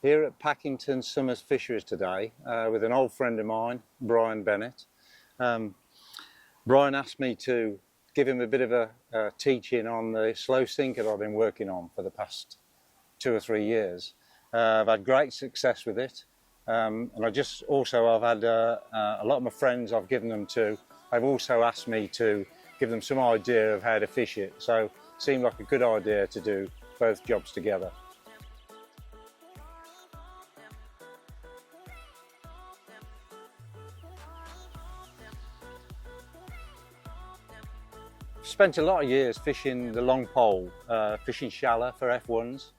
Here at Packinton Summers Fisheries today with an old friend of mine, Brian Bennett. Brian asked me to give him a bit of a teaching on the slow sinker that I've been working on for the past 2 or 3 years. I've had great success with it, and I've had a lot of my friends I've given them to. They've also asked me to give them some idea of how to fish it, so it seemed like a good idea to do both jobs together. Spent a lot of years fishing the long pole, fishing shallow for F1s,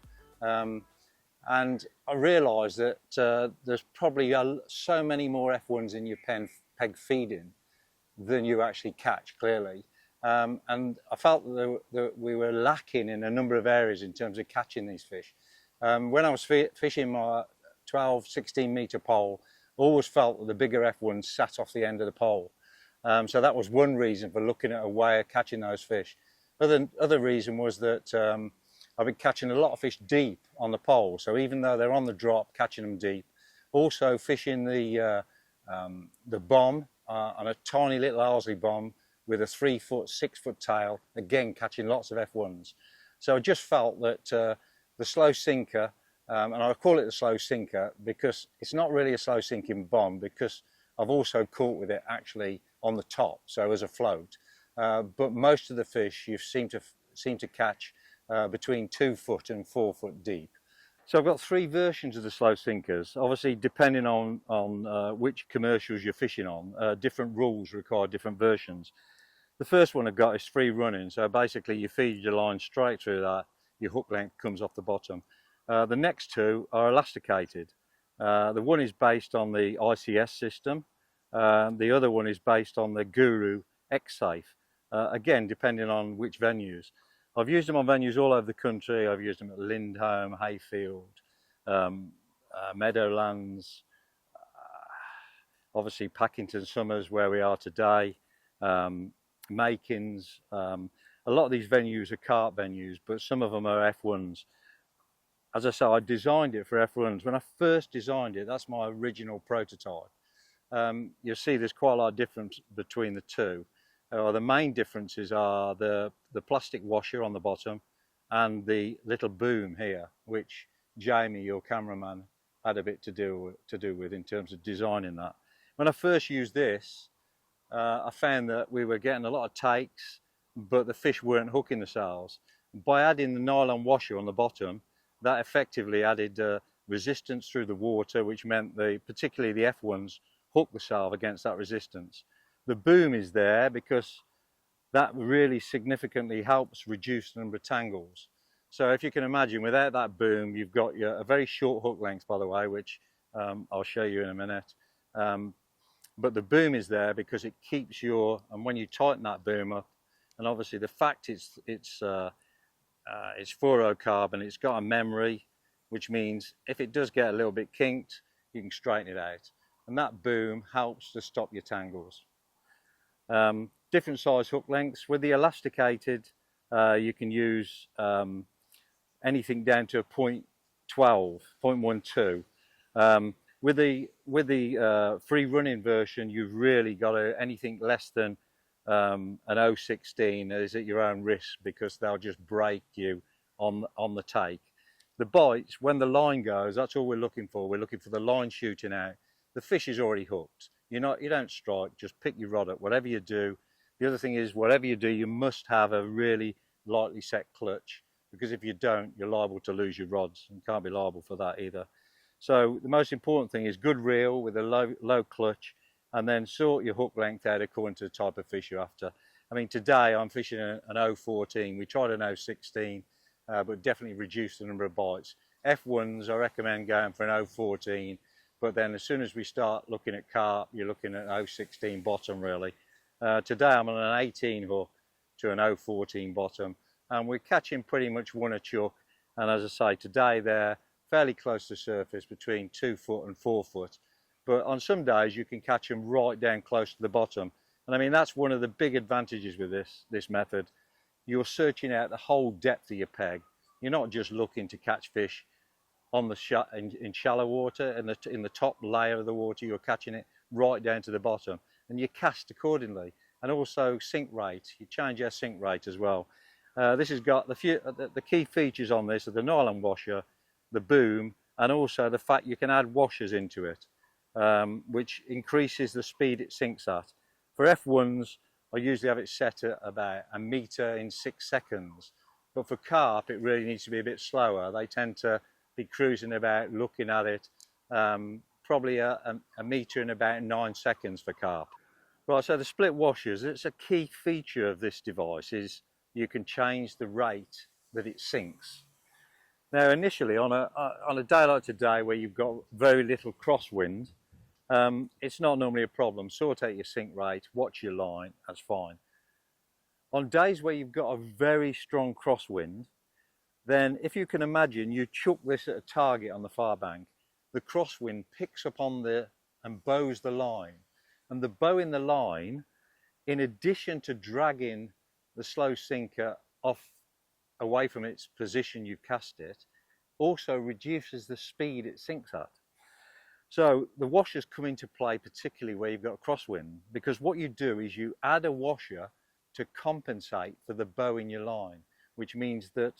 and I realised that there's probably so many more F1s in your peg feeding than you actually catch, clearly. And I felt that we were lacking in a number of areas in terms of catching these fish. When I was fishing my 12, 16 metre pole, I always felt that the bigger F1s sat off the end of the pole. So that was one reason for looking at a way of catching those fish. Other reason was that I've been catching a lot of fish deep on the pole. So even though they're on the drop, catching them deep. Also fishing the bomb on a tiny little Owsley bomb with a 3 foot, 6 foot tail, again catching lots of F1s. So I just felt that the slow sinker, and I call it the slow sinker because it's not really a slow sinking bomb, because I've also caught with it actually on the top, so as a float. But most of the fish you seem to catch between 2 foot and 4 foot deep. So I've got 3 versions of the slow sinkers. Obviously, depending on which commercials you're fishing on, different rules require different versions. The first one I've got is free running, so basically you feed your line straight through that, your hook length comes off the bottom. The next 2 are elasticated. The one is based on the ICS system. The other one is based on the Guru X-Safe, again depending on which venues. I've used them on venues all over the country. I've used them at Lindholm, Hayfield, Meadowlands, obviously Packinton Summers where we are today, Makins. A lot of these venues are carp venues, but some of them are F1s. As I say, I designed it for F1s. When I first designed it, that's my original prototype. You'll see there's quite a lot of difference between the two. The main differences are the plastic washer on the bottom and the little boom here, which Jamie, your cameraman, had a bit to do with in terms of designing that. When I first used this, I found that we were getting a lot of takes, but the fish weren't hooking themselves. By adding the nylon washer on the bottom, that effectively added resistance through the water, which meant particularly the F1s hook the salve against that resistance. The boom is there because that really significantly helps reduce the number of tangles. So if you can imagine, without that boom, you've got a very short hook length, by the way, which I'll show you in a minute. But the boom is there because it keeps and when you tighten that boom up, and obviously the fact it's fluorocarbon, it's got a memory, which means if it does get a little bit kinked, you can straighten it out. And that boom helps to stop your tangles. Different size hook lengths. With the elasticated, you can use anything down to a 0.12, 0.12. With the free running version, you've really got anything less than an 0.16 is at your own risk, because they'll just break you on the take. The bites, when the line goes, that's all we're looking for. We're looking for the line shooting out. The fish is already hooked. You don't strike, just pick your rod up, whatever you do. The other thing is, whatever you do, you must have a really lightly set clutch, because if you don't, you're liable to lose your rods, and can't be liable for that either. So the most important thing is good reel with a low clutch, and then sort your hook length out according to the type of fish you're after. I mean, today I'm fishing an 0.14. We tried an 0.16, but definitely reduced the number of bites. F1s, I recommend going for an 0.14. But then as soon as we start looking at carp, you're looking at 0.16 bottom really. Today I'm on an 18 hook to an 0.14 bottom, and we're catching pretty much one a chuck. And as I say, today they're fairly close to surface, between 2 foot and 4 foot. But on some days you can catch them right down close to the bottom. And I mean, that's one of the big advantages with this method. You're searching out the whole depth of your peg. You're not just looking to catch fish on the in shallow water, and in the top layer of the water you're catching it right down to the bottom, and you cast accordingly. And also sink rate, you change your sink rate as well. This has got the key features on this are the nylon washer, the boom, and also the fact you can add washers into it, which increases the speed it sinks at. For F1s, I usually have it set at about a metre in 6 seconds, but for carp it really needs to be a bit slower. They tend to be cruising about, looking at it, probably a metre in about 9 seconds for carp. Right, so the split washers, it's a key feature of this device is you can change the rate that it sinks. Now initially on a day like today where you've got very little crosswind, it's not normally a problem. Sort out your sink rate, watch your line, that's fine. On days where you've got a very strong crosswind, then if you can imagine you chuck this at a target on the far bank, the crosswind picks up on and bows the line. And the bow in the line, in addition to dragging the slow sinker off away from its position you've cast it, also reduces the speed it sinks at. So the washers come into play particularly where you've got a crosswind, because what you do is you add a washer to compensate for the bow in your line, which means that,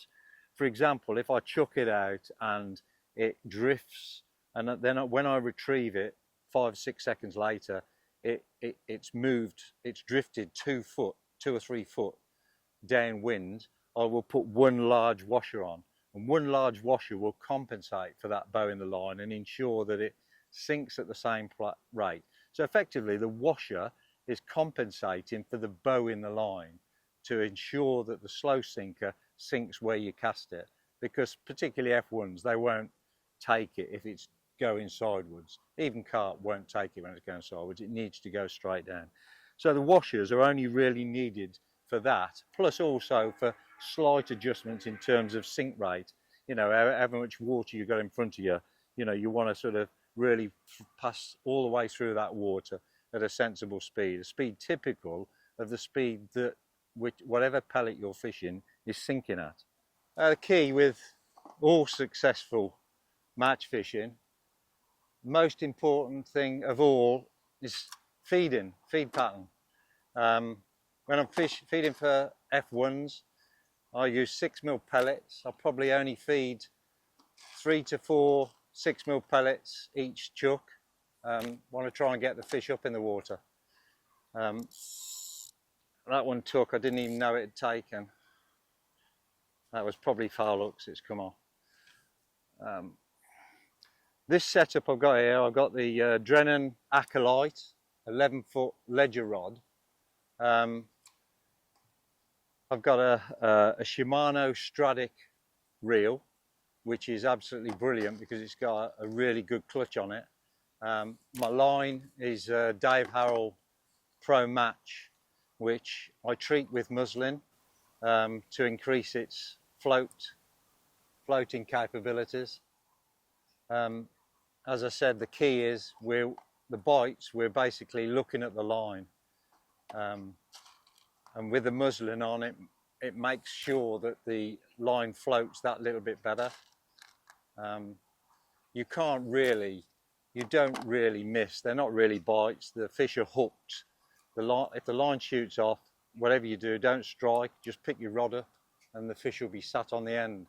for example, if I chuck it out and it drifts, and then when I retrieve it 5-6 seconds later, it's drifted 2 or 3 foot downwind, I will put one large washer on, and one large washer will compensate for that bow in the line and ensure that it sinks at the same rate. So effectively the washer is compensating for the bow in the line to ensure that the slow sinker sinks where you cast it, because particularly F1s, they won't take it if it's going sideways. Even carp won't take it when it's going sideways. It needs to go straight down. So the washers are only really needed for that, plus also for slight adjustments in terms of sink rate. You know, however much water you've got in front of you, you know, you want to sort of really pass all the way through that water at a sensible speed, a speed typical of the speed that whatever pellet you're fishing is sinking at. The key with all successful match fishing, most important thing of all is feed pattern. When I'm feeding for F1s, I use 6mm pellets. I'll probably only feed 3 to 4 6mm pellets each chuck. Want to try and get the fish up in the water. That one took, I didn't even know it had taken. That was probably foul hooks, it's come off. This setup I've got here, I've got the Drennan Acolyte 11-foot ledger rod. I've got a Shimano Stradic reel, which is absolutely brilliant because it's got a really good clutch on it. My line is Dave Harrell Pro Match, which I treat with muslin to increase its floating capabilities. As I said, the key is the bites, we're basically looking at the line. And with the muslin on it, it makes sure that the line floats that little bit better. You don't really miss, they're not really bites, the fish are hooked. If the line shoots off, whatever you do, don't strike, just pick your rod up and the fish will be sat on the end.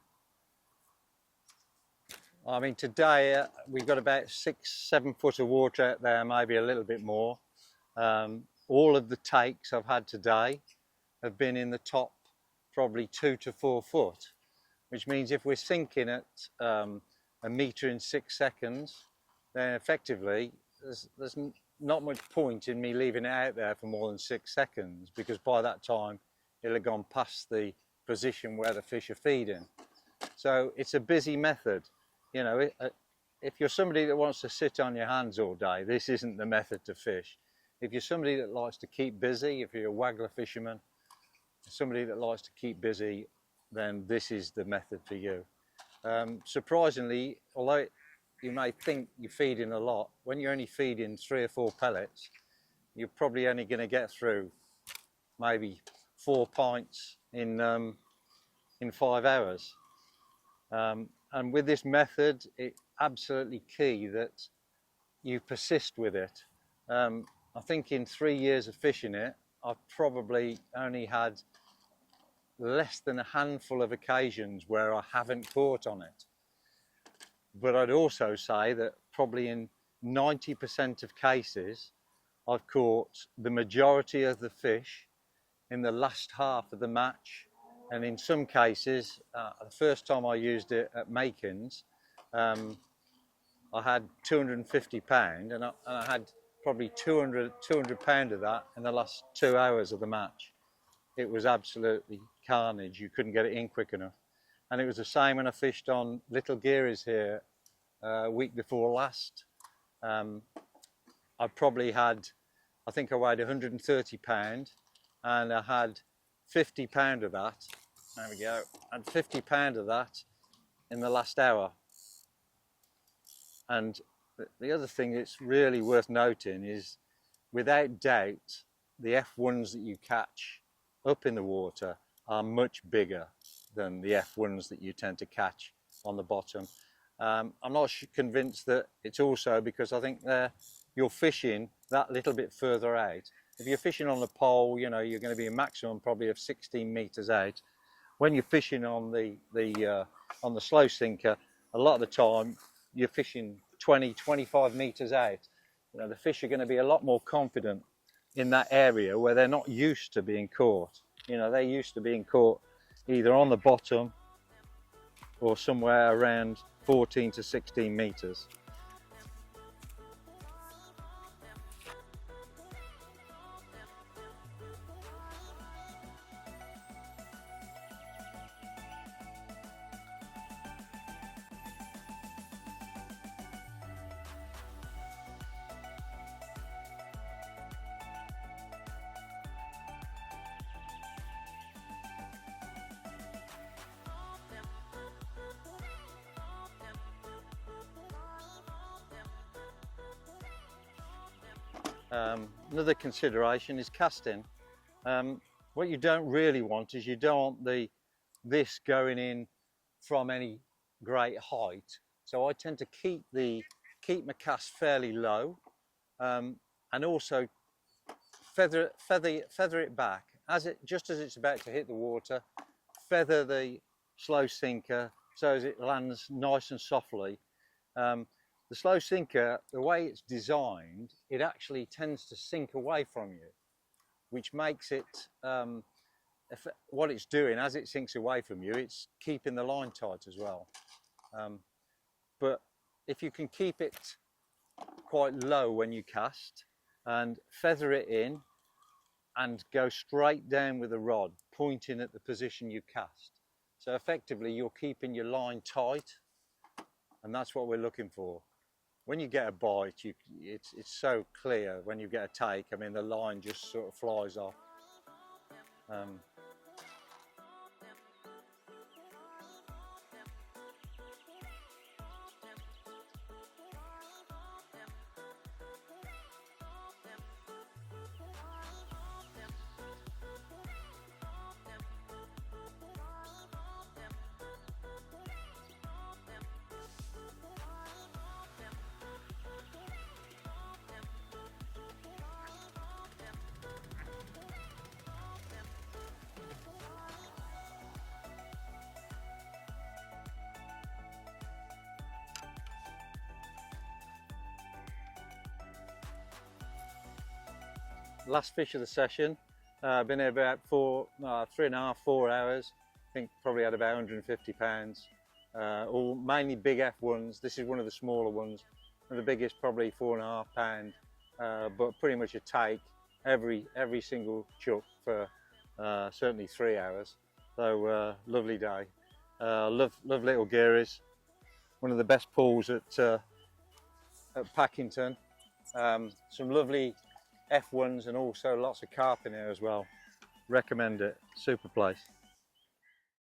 I mean, today we've got about 6-7 foot of water out there, maybe a little bit more. All of the takes I've had today have been in the top probably 2 to 4 foot, which means if we're sinking at a metre in 6 seconds, then effectively there's not much point in me leaving it out there for more than 6 seconds, because by that time it'll have gone past the position where the fish are feeding. So it's a busy method. You know, if you're somebody that wants to sit on your hands all day, this isn't the method to fish. If you're somebody that likes to keep busy, if you're a waggler fisherman, somebody that likes to keep busy, then this is the method for you. Surprisingly, although you may think you're feeding a lot, when you're only feeding 3 or 4 pellets, you're probably only going to get through maybe 4 pints in 5 hours. And with this method, it's absolutely key that you persist with it. I think in 3 years of fishing it, I've probably only had less than a handful of occasions where I haven't caught on it. But I'd also say that probably in 90% of cases, I've caught the majority of the fish in the last half of the match. And in some cases, the first time I used it at Makins, I had 250 pound, and I had probably 200 pound of that in the last 2 hours of the match. It was absolutely carnage. You couldn't get it in quick enough. And it was the same when I fished on little gearers here week before last. I probably had, I think I weighed 130 pound, and I had 50 pound of that. There we go. I had 50 pound of that in the last hour. And the other thing that's really worth noting is, without doubt, the F1s that you catch up in the water are much bigger than the F1s that you tend to catch on the bottom. I'm not convinced that it's also because I think you're fishing that little bit further out. If you're fishing on the pole, you know, you're going to be a maximum probably of 16 meters out. When you're fishing on the slow sinker, a lot of the time you're fishing 20, 25 meters out. You know, the fish are going to be a lot more confident in that area where they're not used to being caught. You know, they're used to being caught either on the bottom or somewhere around 14 to 16 meters. Another consideration is casting. What you don't really want is you don't want this going in from any great height. So I tend to keep my cast fairly low, and also feather it back just as it's about to hit the water. Feather the slow sinker so as it lands nice and softly. The slow sinker, the way it's designed, it actually tends to sink away from you, which makes it, what it's doing as it sinks away from you, it's keeping the line tight as well. But if you can keep it quite low when you cast and feather it in and go straight down with the rod, pointing at the position you cast. So effectively you're keeping your line tight, and that's what we're looking for. When you get a bite, it's so clear. When you get a take, I mean, the line just sort of flies off. Last fish of the session. Been here about 3.5, 4 hours. I think probably had about 150 pounds. All mainly big F1s. This is one of the smaller ones. And the biggest probably 4.5 pound. But pretty much a take every single chuck for certainly 3 hours. So lovely day. Love little gearers. One of the best pools at Packinton. Some lovely F1s and also lots of carp in here as well. Recommend it. Super place.